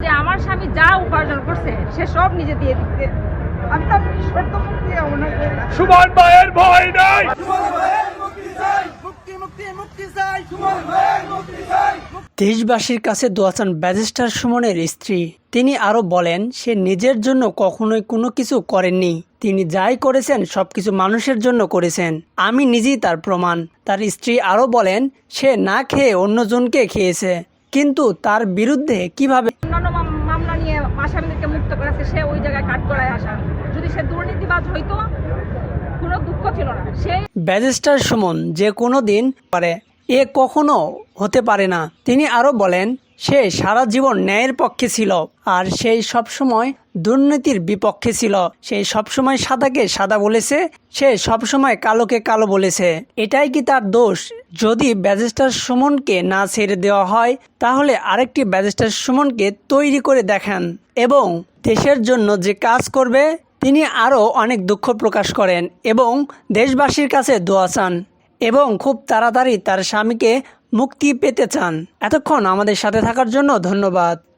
যে আমার স্বামী যা উপার্জন করছে সে সব নিজে দিয়ে দিচ্ছে। আমি তার শর্ত মুক্তি কামনা করি। সুমন ভাইয়ের ভয় নাই। দেশবাসীর কাছে দোয়া চান ব্যারিস্টার সুমনের স্ত্রী। তিনি আরো বলেন, সে নিজের জন্য কখনোই কোনো কিছু করেননি। তিনি যাই করেছেন সবকিছু মানুষের জন্য করেছেন। আমি নিজেই তার প্রমাণ। তার স্ত্রী আরো বলেন, সে না খেয়ে অন্যজনকে খেয়েছে, কিন্তু তার বিরুদ্ধে কিভাবে অন্যান্য মামলা নিয়ে আসামিদেরকে মুক্ত করেছে, সে ওই জায়গায় কাট করায় আসা। যদি সে দুর্নীতিবাজ হইতো কোনো দুঃখ ছিল না। সে ব্যারিস্টার সুমন যে কোনো দিন পারে, এ কখনো হতে পারে না। তিনি আরো বলেন, সে সারা জীবন ন্যায়ের পক্ষে ছিল, আর সেই সবসময় দুর্নীতির বিপক্ষে ছিল। সে সবসময় সাদাকে সাদা বলেছে, সে সবসময় কালোকে কালো বলেছে। এটাই কি তার দোষ? যদি ব্যারিস্টার সুমনকে না ছেড়ে দেওয়া হয়, তাহলে আরেকটি ব্যারিস্টার সুমনকে তৈরি করে দেখান এবং দেশের জন্য যে কাজ করবে। তিনি আরও অনেক দুঃখ প্রকাশ করেন এবং দেশবাসীর কাছে দোয়া চান এবং খুব তাড়াতাড়ি তার স্বামীকে মুক্তি পেতে চান। এতক্ষণ আমাদের সাথে থাকার জন্য ধন্যবাদ।